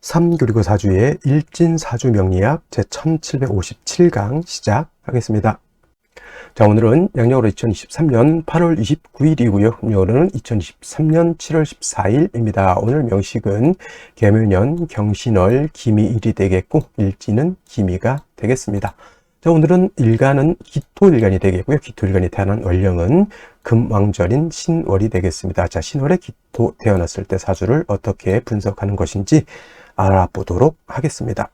3교리고 사주의 일진사주 명리학 제1757강 시작하겠습니다. 자, 오늘은 양력으로 2023년 8월 29일이고요. 음력으로는 2023년 7월 14일입니다. 오늘 명식은 계묘년 경신월 기미일이 되겠고 일진은 기미가 되겠습니다. 자, 오늘은 일간은 기토일간이 되겠고요. 기토일간이 태어난 월령은 금왕절인 신월이 되겠습니다. 자, 신월에 기토 태어났을 때 사주를 어떻게 분석하는 것인지 알아보도록 하겠습니다.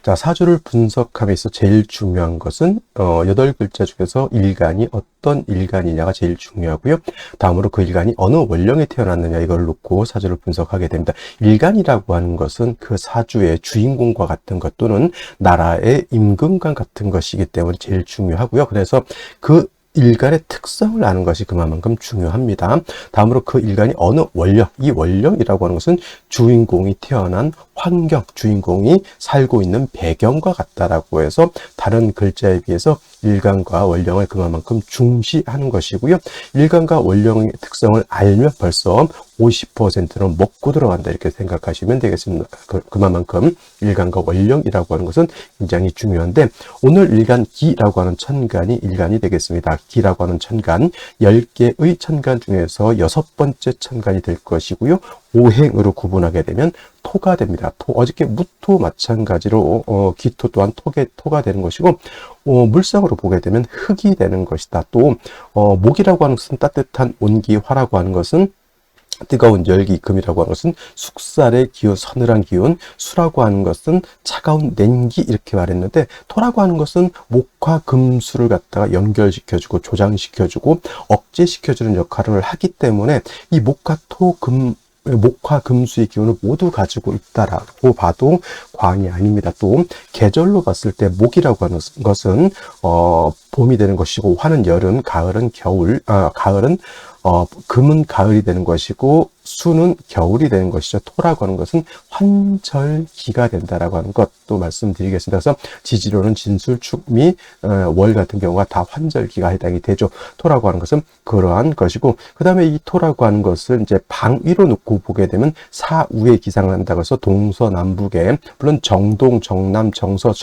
자, 사주를 분석함에서 제일 중요한 것은 8글자 중에서 일간이 어떤 일간이냐가 제일 중요하고요. 다음으로 그 일간이 어느 월령에 태어났느냐 이걸 놓고 사주를 분석하게 됩니다. 일간이라고 하는 것은 그 사주의 주인공과 같은 것 또는 나라의 임금과 같은 것이기 때문에 제일 중요하고요. 그래서 그 일간의 특성을 아는 것이 그만큼 중요합니다. 다음으로 그 일간이 어느 월령, 이 월령이라고 하는 것은 주인공이 태어난 환경, 주인공이 살고 있는 배경과 같다라고 해서 다른 글자에 비해서 일간과 월령을 그만큼 중시하는 것이고요. 일간과 월령의 특성을 알면 벌써 50%는 먹고 들어간다 이렇게 생각하시면 되겠습니다. 그만큼 일간과 월령이라고 하는 것은 굉장히 중요한데 오늘 일간 기라고 하는 천간이 일간이 되겠습니다. 기라고 하는 천간 10개의 천간 중에서 6번째 천간이 될 것이고요. 오행으로 구분하게 되면 토가 됩니다. 어저께 무토 마찬가지로 기토 또한 토가 되는 것이고 물상으로 보게 되면 흙이 되는 것이다. 또 목이라고 하는 것은 따뜻한 온기, 화라고 하는 것은 뜨거운 열기, 금이라고 하는 것은 숙살의 기운, 서늘한 기운, 수라고 하는 것은 차가운 냉기 이렇게 말했는데 토라고 하는 것은 목화 금수를 갖다가 연결시켜주고 조장시켜주고 억제시켜주는 역할을 하기 때문에 이 목화 토 금 목화 금수의 기운을 모두 가지고 있다라고 봐도 과언이 아닙니다. 또 계절로 봤을 때 목이라고 하는 것은 봄이 되는 것이고 화는 여름, 가을은 겨울, 가을은 금은 가을이 되는 것이고 수는 겨울이 되는 것이죠. 토라고 하는 것은 환절기가 된다라고 하는 것도 말씀드리겠습니다. 그래서 지지로는 진술, 축미, 월 같은 경우가 다 환절기가 해당이 되죠. 토라고 하는 것은 그러한 것이고 그 다음에 이 토라고 하는 것을 이제 방위로 놓고 보게 되면 사우에 기상을 한다고 해서 동서남북에 물론 정동, 정남, 정서,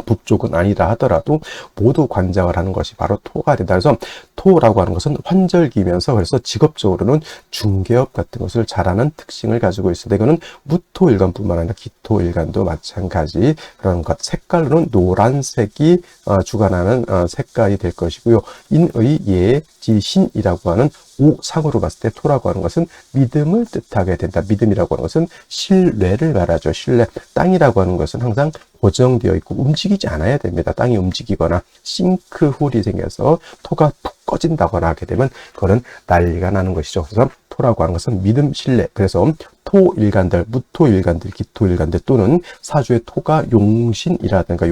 북쪽은 아니라 하더라도 모두 관장을 하는 것이 바로 토가 된다. 그래서 토라고 하는 것은 환절기면서 그래서 직업적으로는 중개업 같은 것을 잘하는 특징을 가지고 있습니다. 이거는 무토일간뿐만 아니라 기토일간도 마찬가지 그런 것. 색깔로는 노란색이 주관하는 색깔이 될 것이고요. 인의 예, 지, 신이라고 하는 오상으로 봤을 때 토라고 하는 것은 믿음을 뜻하게 된다. 믿음이라고 하는 것은 신뢰를 말하죠. 신뢰. 땅이라고 하는 것은 항상 고정되어 있고 움직이지 않아야 됩니다. 땅이 움직이거나 싱크홀이 생겨서 토가 푹 꺼진다거나 하게 되면 그거는 난리가 나는 것이죠. 그래서 토라고 하는 것은 믿음, 신뢰. 그래서 토일간들, 무토일간들, 기토일간들 또는 사주의 토가 용신이라든가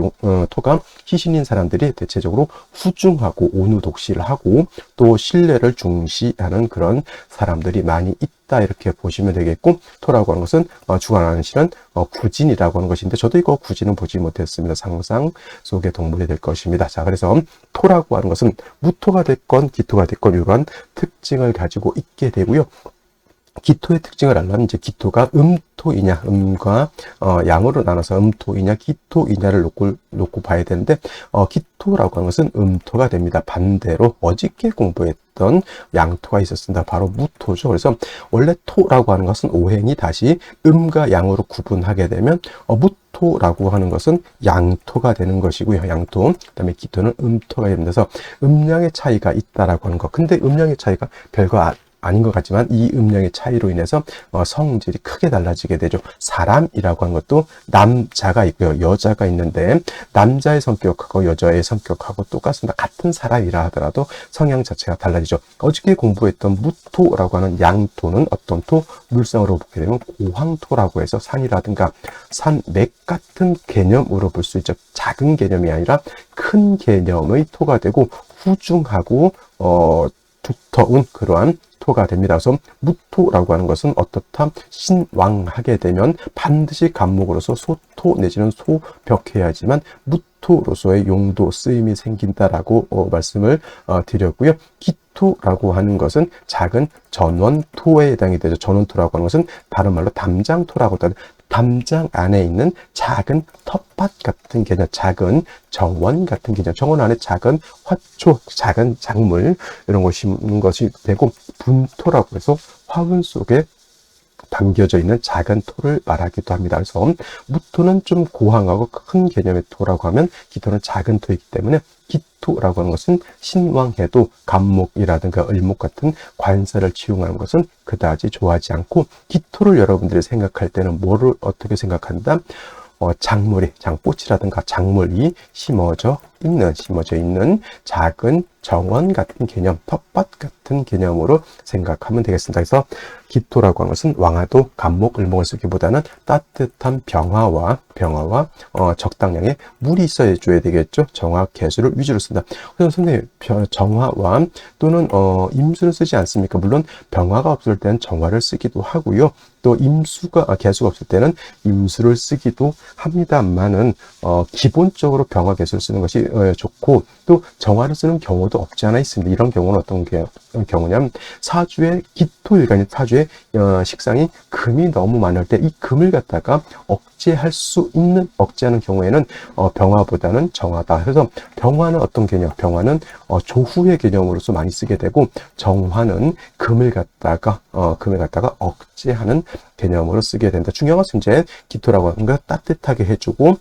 토가 희신인 사람들이 대체적으로 후중하고 온유독실을 하고 또 신뢰를 중시하는 그런 사람들이 많이 있다 이렇게 보시면 되겠고 토라고 하는 것은 주관하는 신은 구진이라고 하는 것인데 저도 이거 구진은 보지 못했습니다. 상상 속의 동물이 될 것입니다. 자, 그래서 토라고 하는 것은 무토가 됐건 기토가 됐건 이러한 특징을 가지고 있게 되고요. 기토의 특징을 알려면 이제 기토가 음토이냐, 음과 양으로 나눠서 음토이냐, 기토이냐를 놓고 봐야 되는데 기토라고 하는 것은 음토가 됩니다. 반대로 어저께 공부했던 양토가 있었습니다. 바로 무토죠. 그래서 원래 토라고 하는 것은 오행이 다시 음과 양으로 구분하게 되면 무토라고 하는 것은 양토가 되는 것이고요. 양토, 그다음에 기토는 음토가 됩니다. 그래서 음양의 차이가 있다라고 하는 것. 근데 음양의 차이가 별거 아닌 것 같지만 이 음량의 차이로 인해서 성질이 크게 달라지게 되죠. 사람이라고 하는 것도 남자가 있고요. 여자가 있는데 남자의 성격하고 여자의 성격하고 똑같습니다. 같은 사람이라 하더라도 성향 자체가 달라지죠. 어저께 공부했던 무토라고 하는 양토는 어떤 토? 물상으로 보게 되면 고황토라고 해서 산이라든가 산맥 같은 개념으로 볼 수 있죠. 작은 개념이 아니라 큰 개념의 토가 되고 후중하고 두터운 그러한 토가 됩니다. 그래서 무토라고 하는 것은 어떻다? 신왕하게 되면 반드시 간목으로서 소토 내지는 소벽해야지만 무토 기토로서의 용도 쓰임이 생긴다라고 말씀을 드렸고요. 기토라고 하는 것은 작은 전원토에 해당이 되죠. 전원토라고 하는 것은 다른 말로 담장토라고 하는 담장 안에 있는 작은 텃밭 같은 개념, 작은 정원 같은 개념, 정원 안에 작은 화초, 작은 작물 이런 것이 있는 것이 되고, 분토라고 해서 화분 속에 담겨져 있는 작은 토를 말하기도 합니다. 그래서 무토는 좀 고황하고 큰 개념의 토라고 하면 기토는 작은 토이기 때문에 기토라고 하는 것은 신왕해도 간목이라든가 을목 같은 관사를 지용하는 것은 그다지 좋아하지 않고, 기토를 여러분들이 생각할 때는 뭐를 어떻게 생각한다? 작물이, 장꽃이라든가 작물이 심어져 있는 작은 정원 같은 개념, 텃밭 같은 개념으로 생각하면 되겠습니다. 그래서 기토라고 하는 것은 왕화도, 간목, 을목을 쓰기보다는 따뜻한 병화와 적당량의 물이 있어야 줘야 되겠죠. 정화, 개수를 위주로 쓴다. 그래서 선생님, 정화와 또는 임수를 쓰지 않습니까? 물론 병화가 없을 때는 정화를 쓰기도 하고요. 또 개수가 없을 때는 임수를 쓰기도 합니다만은 기본적으로 병화, 개수를 쓰는 것이 좋고, 또 정화를 쓰는 경우도 없지 않아 있습니다. 이런 경우는 어떤 경우냐면, 사주의 기토일간인 사주의 식상이 금이 너무 많을 때 이 금을 갖다가 억제하는 경우에는 병화보다는 정화다. 그래서 병화는 어떤 개념? 병화는 조후의 개념으로서 많이 쓰게 되고, 정화는 금을 갖다가 억제하는 개념으로 쓰게 된다. 중요한 것은 이제 기토라고 하는 거 따뜻하게 해주고,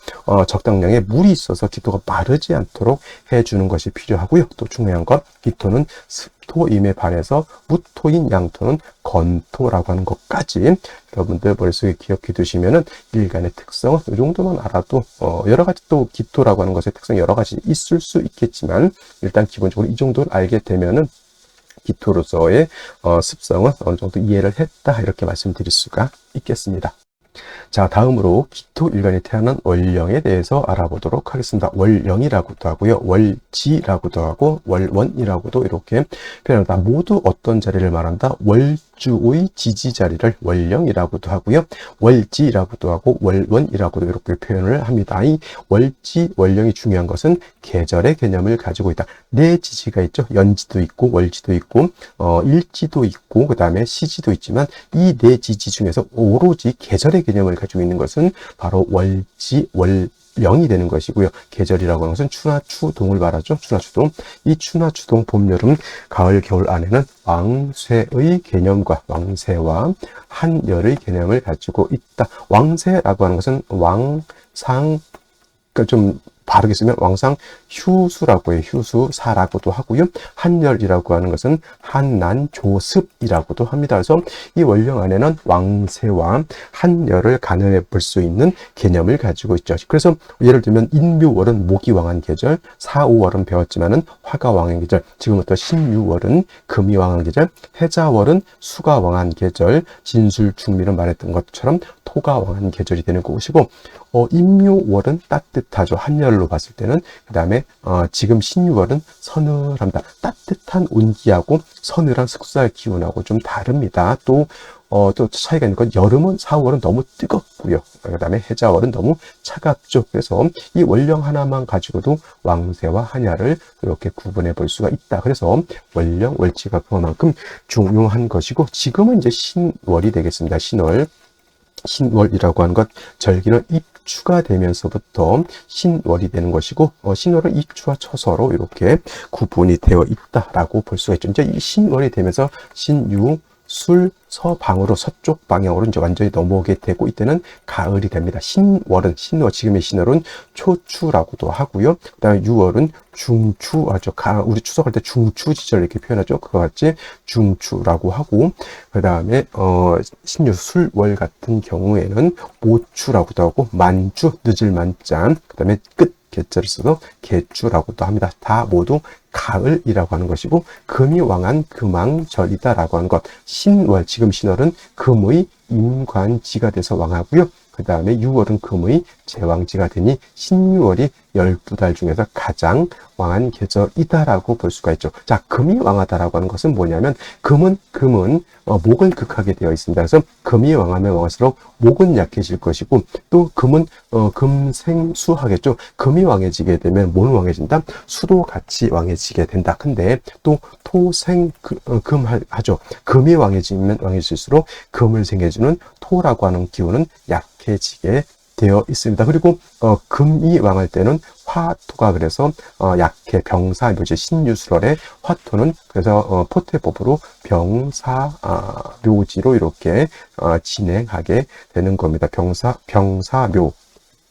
적당량의 물이 있어서 기토가 마르지 않도록 해주는 것이 필요하고요. 또 중요한 건 기토는 습토임에 반해서 무토인 양토는 건토라고 하는 것까지 여러분들 머릿속에 기억해 두시면은 일간의 특성은 이 정도만 알아도 여러 가지, 또 기토라고 하는 것의 특성이 여러 가지 있을 수 있겠지만, 일단 기본적으로 이 정도를 알게 되면은 기토로서의 습성은 어느 정도 이해를 했다, 이렇게 말씀드릴 수가 있겠습니다. 자, 다음으로 기토일간이 태어난 월령에 대해서 알아보도록 하겠습니다. 월령이라고도 하고요, 월지라고도 하고, 월원이라고도 이렇게 표현한다. 모두 어떤 자리를 말한다? 월주의 지지 자리를 월령이라고도 하고요, 월지라고도 하고, 월원이라고도 이렇게 표현을 합니다. 이 월지, 월령이 중요한 것은 계절의 개념을 가지고 있다. 네 지지가 있죠. 연지도 있고, 월지도 있고, 일지도 있고, 그 다음에 시지도 있지만, 이 네 지지 중에서 오로지 계절의 개념을 가지고 있는 것은 바로 월지, 월령이 되는 것이고요. 계절이라고 하는 것은 추나 추동을 말하죠. 추나 추동. 이 추나 추동, 봄, 여름, 가을, 겨울 안에는 왕쇠의 개념과 왕세와 한열의 개념을 가지고 있다. 왕세라고 하는 것은 왕상, 그러니까 좀 바르게 쓰면 왕상 휴수라고 해요. 휴수사라고도 하고요. 한열이라고 하는 것은 한난조습이라고도 합니다. 그래서 이 월령 안에는 왕세와 한열을 가늠해 볼 수 있는 개념을 가지고 있죠. 그래서 예를 들면 인묘월은 목이 왕한 계절, 사오월은 배웠지만은 화가 왕한 계절, 지금부터 신유월은 금이 왕한 계절, 해자월은 수가 왕한 계절, 진술, 중밀은 말했던 것처럼 토가 왕한 계절이 되는 것이고, 인묘월은 따뜻하죠. 한열로 봤을 때는. 그 다음에 지금 신유월은 서늘합니다. 따뜻한 온기하고 서늘한 숙사의 기운하고 좀 다릅니다. 또 차이가 있는 건, 여름은 4월은 너무 뜨겁고요. 그 다음에 해자월은 너무 차갑죠. 그래서 이 월령 하나만 가지고도 왕세와 한야를 이렇게 구분해 볼 수가 있다. 그래서 월령, 월지가 그만큼 중요한 것이고, 지금은 이제 신월이 되겠습니다. 신월이라고 하는 것, 절기는 입추가 되면서부터 신월이 되는 것이고, 신월은 입추와 처서로 이렇게 구분이 되어 있다라고 볼 수가 있죠. 이제 이 신월이 되면서 신유, 술, 서방으로, 서쪽 방향으로 이제 완전히 넘어오게 되고, 이때는 가을이 됩니다. 지금의 신월은 초추라고도 하고요. 그 다음에 유월은 중추하죠. 우리 추석할 때 중추지절 이렇게 표현하죠. 그와 같이 중추라고 하고, 그 다음에 신유, 술월 같은 경우에는 모추라고도 하고, 만주, 늦을 만자, 그 다음에 끝 개자를 써서 개추라고도 합니다. 다 모두 가을이라고 하는 것이고, 금이 왕한 금왕절이다라고 하는 것. 신월, 지금 신월은 금의 임관지가 돼서 왕하고요. 그 다음에 유월은 금의 제왕지가 되니 신유월이 12달 중에서 가장 왕한 계절이다라고 볼 수가 있죠. 자, 금이 왕하다라고 하는 것은 뭐냐면 금은 목을 극하게 되어 있습니다. 그래서 금이 왕하면 왕할수록 목은 약해질 것이고 또 금은 금생수하겠죠. 금이 왕해지게 되면 뭐는 왕해진다? 수도 같이 왕해지게 된다. 근데 또 금하죠. 금이 왕해지면 왕해질수록 금을 생겨주는 토라고 하는 기운은 약해지게 되어 있습니다. 그리고 금이 왕할 때는 화토가 그래서 약해 병사묘지 신유술월의 화토는 그래서 포태법으로 병사묘지로 이렇게 진행하게 되는 겁니다. 병사묘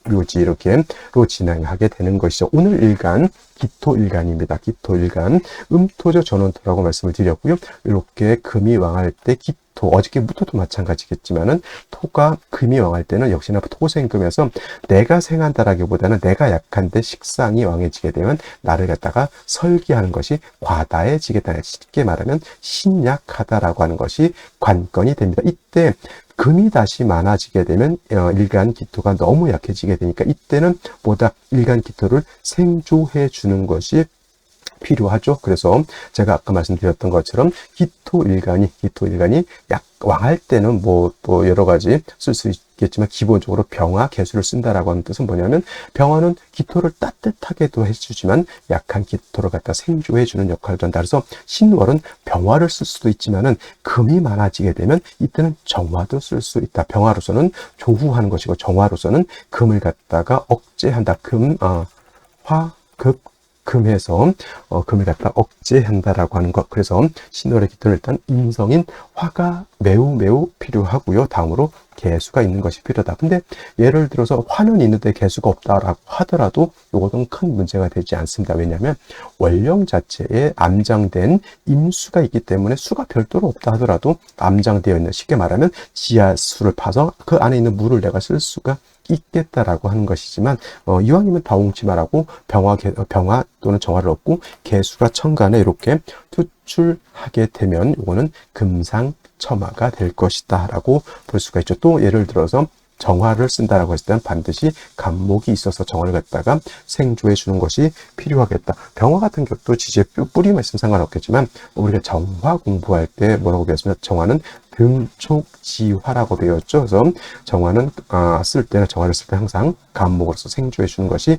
묘지 이렇게로 진행하게 되는 것이죠. 오늘 일간 기토일간입니다. 기토일간 음토죠 전원토라고 말씀을 드렸고요. 이렇게 금이 왕할 때 기토, 어저께 무토도 마찬가지겠지만은 토가 금이 왕할 때는 역시나 토생금에서 내가 생한다라기보다는 내가 약한데 식상이 왕해지게 되면 나를 갖다가 설기하는 것이 과다해지겠다. 쉽게 말하면 신약하다라고 하는 것이 관건이 됩니다. 이때 금이 다시 많아지게 되면 일간 기토가 너무 약해지게 되니까 이때는 보다 일간 기토를 생조해 주는 것이 필요하죠. 그래서 제가 아까 말씀드렸던 것처럼 기토일간이 왕할 때는 뭐 여러 가지 쓸 수 있겠지만 기본적으로 병화 개수를 쓴다라고 하는 뜻은 뭐냐면 병화는 기토를 따뜻하게도 해주지만 약한 기토를 갖다 생조해 주는 역할도 한다. 그래서 신월은 병화를 쓸 수도 있지만은 금이 많아지게 되면 이때는 정화도 쓸 수 있다. 병화로서는 조후하는 것이고 정화로서는 금을 갖다가 억제한다. 금해서 금을 갖다 억제한다라고 하는 것. 그래서 신월의 기토는 일단 인성인 화가 매우 필요하고요. 다음으로 개수가 있는 것이 필요하다. 근데 예를 들어서 화는 있는데 개수가 없다라고 하더라도 이것은 큰 문제가 되지 않습니다. 왜냐하면 원령 자체에 암장된 임수가 있기 때문에 수가 별도로 없다 하더라도 암장되어 있는, 쉽게 말하면 지하수를 파서 그 안에 있는 물을 내가 쓸 수가 있겠다라고 하는 것이지만 이왕이면 다홍치마라고 병화 또는 정화를 얻고 개수가 천간에 이렇게 투출하게 되면 이거는 금상첨화가 될 것이다 라고 볼 수가 있죠. 또 예를 들어서 정화를 쓴다라고 했을 때는 반드시 간목이 있어서 정화를 갖다가 생조해 주는 것이 필요하겠다. 병화 같은 경우도 지지에 뿌리만 있으면 상관없겠지만 우리가 정화 공부할 때 뭐라고 배웠으면 정화는 등촉지화라고 배웠죠. 그래서 정화는 정화를 쓸 때 항상 간목으로서 생조해 주는 것이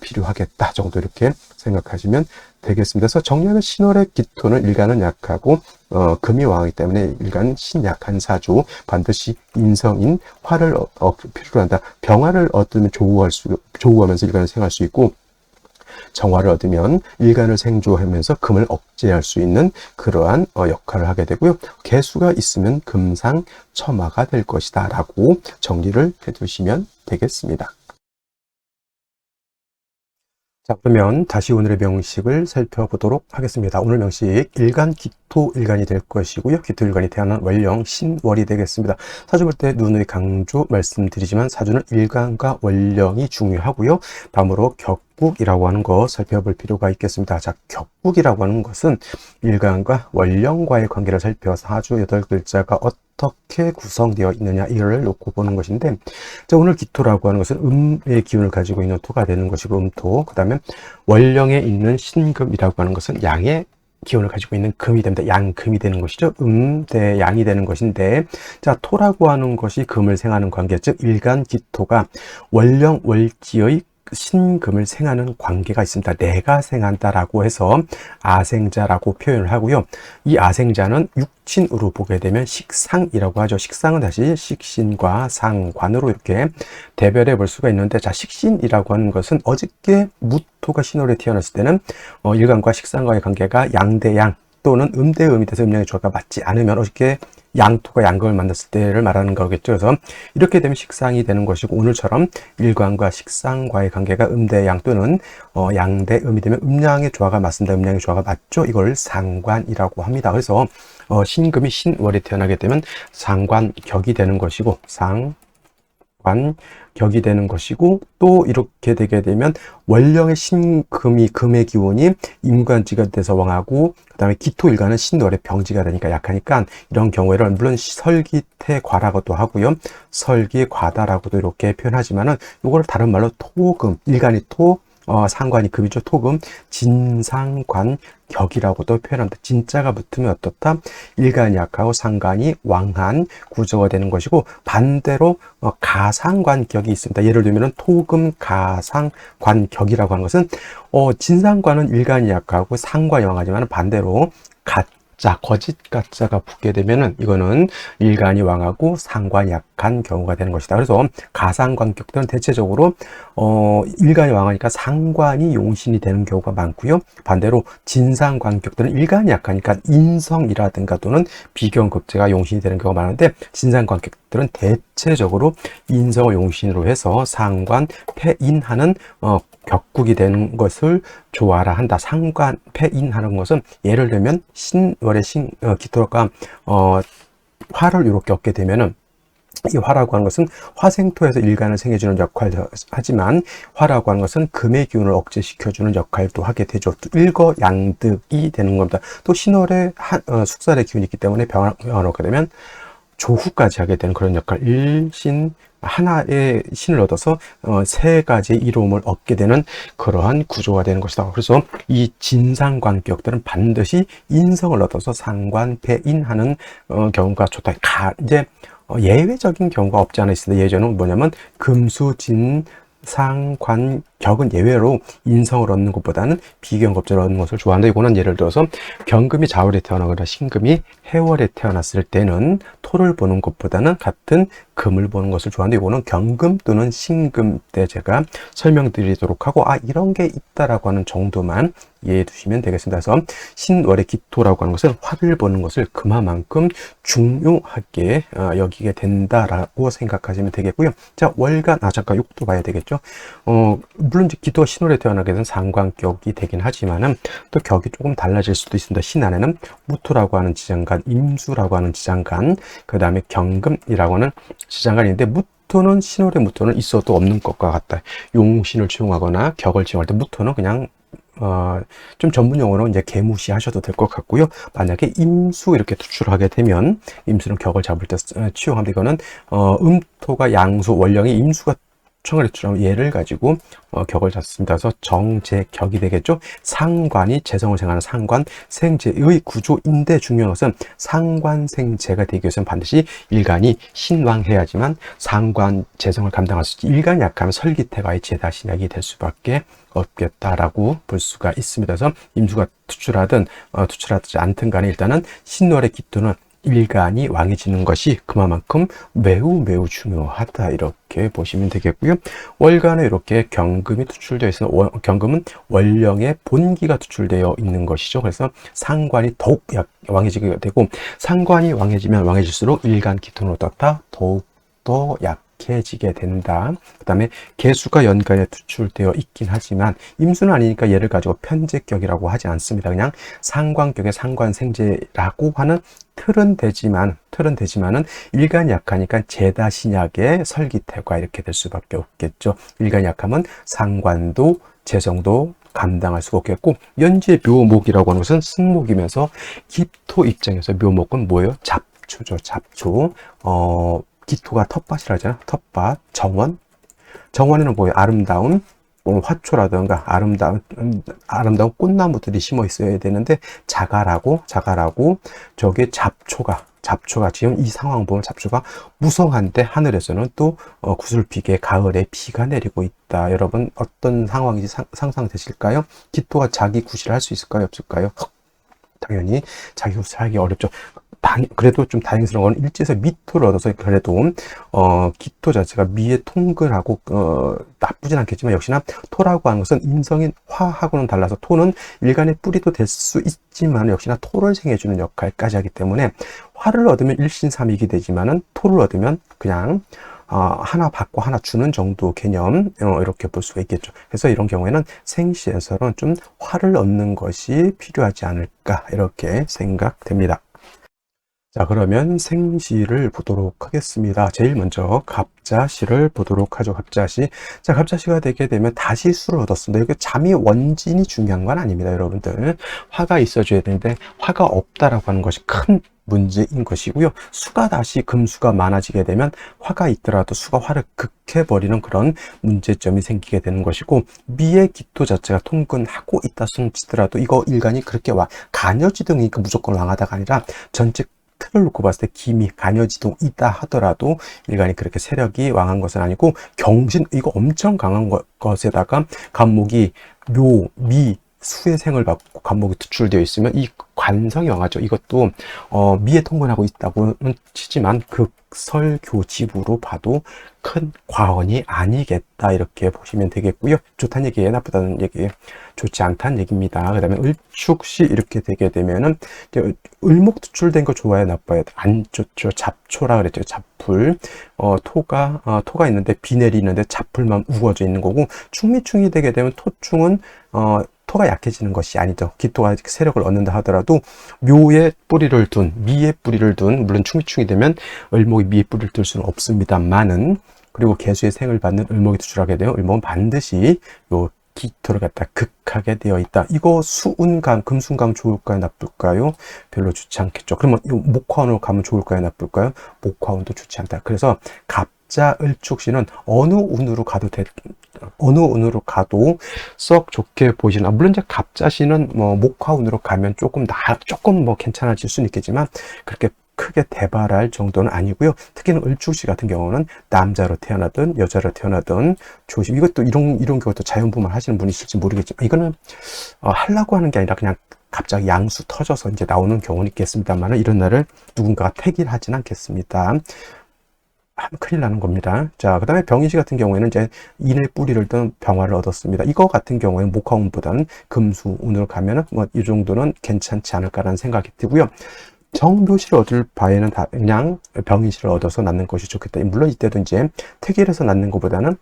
필요하겠다 정도 이렇게 생각하시면 되겠습니다. 그래서 정리하면 신월의 기토는 일간은 약하고 금이 왕이기 때문에 일간 신약한 사주, 반드시 인성인 화를 필요로 한다. 병화를 얻으면 조우하면서 일간을 생활할 수 있고 정화를 얻으면 일간을 생조하면서 금을 억제할 수 있는 그러한 역할을 하게 되고요. 개수가 있으면 금상첨화가 될 것이다 라고 정리를 해두시면 되겠습니다. 자, 그러면 다시 오늘의 명식을 살펴보도록 하겠습니다. 오늘 명식 일간 기토일간이 될 것이고요. 기토일간이 태어난 월령 신월이 되겠습니다. 사주 볼 때 누누이 강조 말씀드리지만 사주는 일간과 월령이 중요하고요. 다음으로 격국이라고 하는 거 살펴볼 필요가 있겠습니다. 자, 격국이라고 하는 것은 일간과 월령과의 관계를 살펴서 사주 8글자가 어떻게 구성되어 있느냐 이를 놓고 보는 것인데, 자, 오늘 기토라고 하는 것은 음의 기운을 가지고 있는 토가 되는 것이고 음토, 그 다음에 월령에 있는 신금이라고 하는 것은 양의 기운을 가지고 있는 금이 됩니다. 양금이 되는 것이죠. 대 양이 되는 것인데, 자, 토라고 하는 것이 금을 생하는 관계, 즉 일간 기토가 월령 월지의 신금을 생하는 관계가 있습니다. 내가 생한다라고 해서 아생자라고 표현을 하고요. 이 아생자는 육친으로 보게 되면 식상이라고 하죠. 식상은 다시 식신과 상관으로 이렇게 대별해 볼 수가 있는데, 자, 식신이라고 하는 것은 어저께 무토가 신월에 태어났을 때는 일간과 식상과의 관계가 양대양 또는 음대음이 돼서 음양의 조화가 맞지 않으면 어저께 양토가 양금을 만났을 때를 말하는 거겠죠. 그래서 이렇게 되면 식상이 되는 것이고, 오늘처럼 일간과 식상과의 관계가 음대양 또는 양대음이 되면 음양의 조화가 맞습니다. 음양의 조화가 맞죠. 이걸 상관이라고 합니다. 그래서 신금이 신월에 태어나게 되면 상관격이 되는 것이고, 격이 되는 것이고, 또 이렇게 되게 되면 월령의 신금이 금의 기운이 임관지가 돼서 왕하고, 그 다음에 기토일간은 신월의 병지가 되니까 약하니까 이런 경우에는 물론 설기태과라고도 하고요, 설기과다라고도 이렇게 표현하지만은 이걸 다른 말로 토금, 일간이 토, 상관이 금이죠. 토금, 진상관격이라고도 표현합니다. 진자가 붙으면 어떻다? 일간이 약하고 상관이 왕한 구조가 되는 것이고, 반대로 가상관격이 있습니다. 예를 들면 토금 가상관격이라고 하는 것은 진상관은 일간이 약하고 상관이 왕하지만 반대로 가짜, 거짓 가짜가 붙게 되면은 이거는 일간이 왕하고 상관이 약한 경우가 되는 것이다. 그래서 가상관격들은 대체적으로 일간이 왕하니까 상관이 용신이 되는 경우가 많고요. 반대로 진상관격들은 일간이 약하니까 인성이라든가 또는 비경급제가 용신이 되는 경우가 많은데, 진상관격들은 대체적으로 인성을 용신으로 해서 상관 패인하는 격국이 되는 것을 조화라 한다. 상관 패인하는 것은 예를 들면 신월의 기토가 화를 이렇게 얻게 되면은, 이 화라고 하는 것은 화생토에서 일간을 생해주는 역할을 하지만, 화라고 하는 것은 금의 기운을 억제시켜주는 역할도 하게 되죠. 일거양득이 되는 겁니다. 또 신월에 숙살의 기운이 있기 때문에 병을 얻게 되면 조후까지 하게 되는 그런 역할, 일신 하나의 신을 얻어서 세 가지의 이로움을 얻게 되는 그러한 구조가 되는 것이다. 그래서 이 진상관격들은 반드시 인성을 얻어서 상관패인하는 경우가 좋다. 이제 예외적인 경우가 없지 않아 있습니다. 예전은 뭐냐면 금수진 상관격은 예외로 인성을 얻는 것보다는 비경급제를 얻는 것을 좋아한다. 이거는 예를 들어서 경금이 자월에 태어나거나 신금이 해월에 태어났을 때는 토를 보는 것보다는 같은 금을 보는 것을 좋아하는데, 이거는 경금 또는 신금 때 제가 설명드리도록 하고, 이런 게 있다라고 하는 정도만 이해해 두시면 되겠습니다. 그래서 신월의 기토라고 하는 것은 화를 보는 것을 그만큼 중요하게 여기게 된다라고 생각하시면 되겠고요. 자, 월간, 잠깐 욕도 봐야 되겠죠. 물론 기토가 신월에 태어나게 되면 상관격이 되긴 하지만은 또 격이 조금 달라질 수도 있습니다. 신 안에는 무토라고 하는 지장간, 임수라고 하는 지장간, 그 다음에 경금이라고 하는 지장간인데, 무토는 신월의 무토는 있어도 없는 것과 같다. 용신을 채용하거나 격을 채용할 때 무토는 그냥 좀 전문 용어로 이제 개무시 하셔도 될 것 같고요. 만약에 임수 이렇게 투출하게 되면, 임수는 격을 잡을 때 취용합니다. 이거는 음토가 양수, 원령이 임수가 청을 해주면 얘를 가지고 격을 잡습니다. 그래서 정제격이 되겠죠. 상관이 재성을 생하는 상관 생제의 구조인데, 중요한 것은 상관생제가 되기 위해서는 반드시 일간이 신왕해야지만 상관 재성을 감당할 수 있지. 일간이 약하면 설기태가의 제다신약이 될 수밖에 없겠다라고 볼 수가 있습니다. 그래서 임수가 투출하지 않든 간에 일단은 신월의 기토는 일간이 왕해지는 것이 그만큼 매우 중요하다, 이렇게 보시면 되겠고요. 월간에 이렇게 경금이 투출되어 있으면, 경금은 원령의 본기가 투출되어 있는 것이죠. 그래서 상관이 더욱 왕해지게 되고, 상관이 왕해지면 왕해질수록 일간 기토는 어떻다? 더욱 더 약해지게 된다. 그 다음에 개수가 연간에 투출되어 있긴 하지만, 임수는 아니니까 얘를 가지고 편제격이라고 하지 않습니다. 그냥 상관격의 상관생제라고 하는 틀은 되지만은 일간이 약하니까 제다신약의 설기태가 이렇게 될 수밖에 없겠죠. 일간이 약하면 상관도 재성도 감당할 수가 없겠고, 연지의 묘목이라고 하는 것은 승목이면서 기토 입장에서 묘목은 뭐예요? 잡초죠. 잡초. 기토가 텃밭이라 하잖아요. 텃밭, 정원에는 뭐예요? 아름다운 화초라든가 아름다운 꽃나무들이 심어 있어야 되는데, 자갈하고 저게 잡초가 지금 이 상황 보면 잡초가 무성한데, 하늘에서는 또 구슬비게 가을에 비가 내리고 있다. 여러분 어떤 상황인지 상상되실까요? 기토가 자기 구실을 할 수 있을까요? 없을까요? 당연히 자기 구실하기 어렵죠. 그래도 좀 다행스러운 건 일지에서 미토를 얻어서 그래도 기토 자체가 미에 통근하고 나쁘진 않겠지만, 역시나 토라고 하는 것은 인성인 화하고는 달라서, 토는 일간의 뿌리도 될 수 있지만 역시나 토를 생해주는 역할까지 하기 때문에, 화를 얻으면 일신삼익이 되지만은 토를 얻으면 그냥 하나 받고 하나 주는 정도 개념, 이렇게 볼 수가 있겠죠. 그래서 이런 경우에는 생시에서는 좀 화를 얻는 것이 필요하지 않을까, 이렇게 생각됩니다. 자, 그러면 생시를 보도록 하겠습니다. 제일 먼저 갑자시를 보도록 하죠. 갑자시. 자, 갑자시가 되게 되면 다시 수를 얻었습니다. 이게 잠이 원진이 중요한 건 아닙니다, 여러분들. 화가 있어줘야 되는데 화가 없다라고 하는 것이 큰 문제인 것이고요. 수가 다시 금수가 많아지게 되면 화가 있더라도 수가 화를 극해버리는 그런 문제점이 생기게 되는 것이고, 미의 기토 자체가 통근하고 있다 손치더라도 이거 일간이 그렇게 간여지등이니까 무조건 왕하다가 아니라 전체 틀을 놓고 봤을 때 기미, 간여지동 있다 하더라도 일간이 그렇게 세력이 왕한 것은 아니고, 경신, 이거 엄청 강한 것에다가 간목이 묘, 미, 수의 생을 받고 간목이 투출되어 있으면 이 관성이 왕하죠. 이것도 미에 통근하고 있다고는 치지만 극설교집으로 봐도 큰 과언이 아니겠다, 이렇게 보시면 되겠고요. 좋다는 얘기예요, 나쁘다는 얘기예요? 좋지 않다는 얘기입니다. 그 다음에 을축시 이렇게 되게 되면은 을목 투출된 거 좋아요, 나빠요? 안 좋죠. 잡초라 그랬죠. 잡풀. 토가 있는데 비 내리는데 잡풀만 우거져 있는 거고, 충미충이 되게 되면 토충은 토가 약해지는 것이 아니죠. 기토가 세력을 얻는다 하더라도 묘에 뿌리를 둔, 미에 뿌리를 둔, 물론 충미충이 되면 을목이 미에 뿌리를 둘 수는 없습니다만은, 그리고 개수의 생을 받는 을목이 투출하게 되면 을목은 반드시 요 기토를 갖다 극하게 되어 있다. 이거 수운감, 금수운감 좋을까요, 나쁠까요? 별로 좋지 않겠죠. 그러면 이 목화운으로 가면 좋을까요, 나쁠까요? 목화운도 좋지 않다. 그래서 갑자, 을축시는 어느 운으로 가도 썩 좋게 보이지는, 물론 이제 갑자시는 목화운으로 가면 조금 괜찮아질 수는 있겠지만 그렇게 크게 대발할 정도는 아니고요. 특히는 을축시 같은 경우는 남자로 태어나든 여자로 태어나든 조심. 이것도 이런 경우도 자연분만 하시는 분이 있을지 모르겠지만, 이거는 하려고 하는 게 아니라 그냥 갑자기 양수 터져서 이제 나오는 경우는 있겠습니다만, 이런 날을 누군가가 택일하진 않겠습니다. 큰일 나는 겁니다. 자, 그 다음에 병인시 같은 경우에는 이제 인의 뿌리를 든 병화를 얻었습니다. 이거 같은 경우에는 목화운보다는 금수운으로 가면은 이 정도는 괜찮지 않을까라는 생각이 들고요. 정묘시를 얻을 바에는 그냥 병인시를 얻어서 낳는 것이 좋겠다. 물론 이때도 이제 택일해서 낳는 것보다는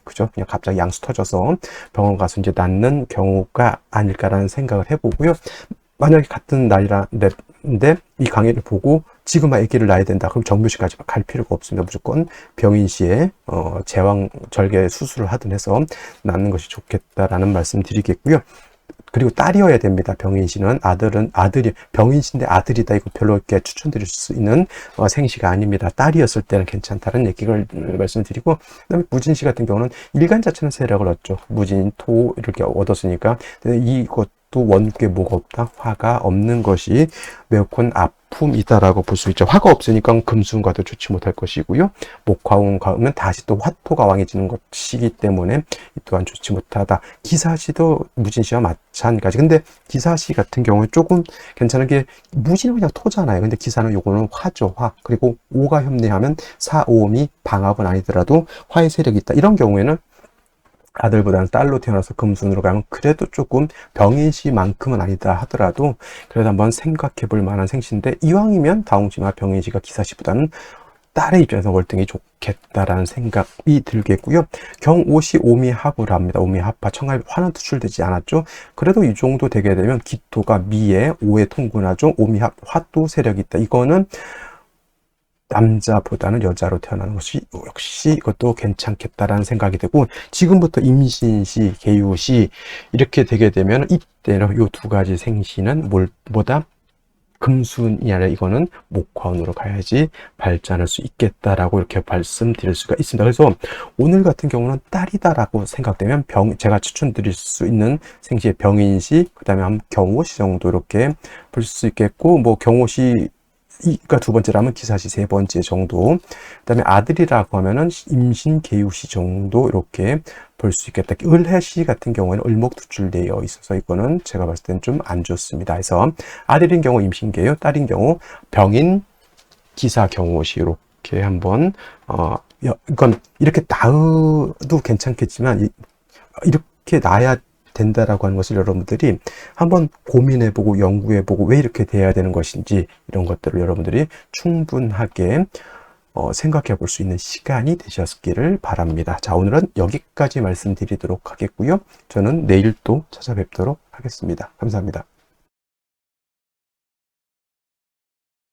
그죠? 그냥 갑자기 양수 터져서 병원 가서 이제 낳는 경우가 아닐까라는 생각을 해보고요. 만약에 같은 날이라는데 이 강의를 보고 지금 아기를 낳아야 된다, 그럼 정묘시까지 갈 필요가 없습니다. 무조건 병인시에 제왕절개 수술을 하든 해서 낳는 것이 좋겠다라는 말씀 드리겠고요. 그리고 딸이어야 됩니다. 병인시는 아들이 병인시인데 아들이다, 이거 별로 이렇게 추천드릴 수 있는 생시가 아닙니다. 딸이었을 때는 괜찮다는 얘기를 말씀드리고, 그다음에 무진시 같은 경우는 일간 자체는 세력을 얻죠. 무진, 토 이렇게 얻었으니까 이것도 원국에 뭐가 없다, 화가 없는 것이 매우 큰 아픔이다라고 볼 수 있죠. 화가 없으니까 금수운과도 좋지 못할 것이고요. 목화운 가면 다시 또 화토가 왕해지는 것이기 때문에 이 또한 좋지 못하다. 기사시도 무진시와 마찬가지. 근데 기사시 같은 경우에 조금 괜찮은 게, 무진은 그냥 토잖아요. 근데 기사는 요거는 화죠, 화. 그리고 오가 협례하면 사오음이 방합은 아니더라도 화의 세력이 있다. 이런 경우에는 아들보다는 딸로 태어나서 금순으로 가면 그래도 조금 병인시만큼은 아니다 하더라도 그래도 한번 생각해 볼 만한 생시인데, 이왕이면 다홍시나 병인시가 기사시보다는 딸의 입장에서 월등히 좋겠다라는 생각이 들겠고요. 경오시 오미합을 합니다. 오미합파, 청합, 화는 투출되지 않았죠. 그래도 이 정도 되게 되면 기토가 미에 오에 통근하죠. 오미합, 화도 세력이 있다. 이거는 남자보다는 여자로 태어나는 것이 역시 이것도 괜찮겠다라는 생각이 되고, 지금부터 임신시, 계유시 이렇게 되게 되면 이때는 이 두 가지 생시는 뭐다? 금수운이 아니라 이거는 목화운으로 가야지 발전할 수 있겠다라고 이렇게 말씀드릴 수가 있습니다. 그래서 오늘 같은 경우는 딸이다라고 생각되면 제가 추천드릴 수 있는 생시의 병인시, 그 다음에 경오시 정도 이렇게 볼 수 있겠고, 경오시 이가 두 번째라면 기사시 세 번째 정도, 그 다음에 아들이라고 하면은 임신 계유시 정도 이렇게 볼 수 있겠다. 을해시 같은 경우에는 을목 투출되어 있어서 이거는 제가 봤을 때는 좀 안 좋습니다. 그래서 아들인 경우 임신 계유, 딸인 경우 병인, 기사 경우시 이렇게 한번 이건 이렇게 낳아도 괜찮겠지만 이렇게 낳아야 된다라고 하는 것을 여러분들이 한번 고민해보고 연구해보고 왜 이렇게 돼야 되는 것인지, 이런 것들을 여러분들이 충분하게 생각해 볼 수 있는 시간이 되셨기를 바랍니다. 자, 오늘은 여기까지 말씀드리도록 하겠고요. 저는 내일 또 찾아뵙도록 하겠습니다. 감사합니다.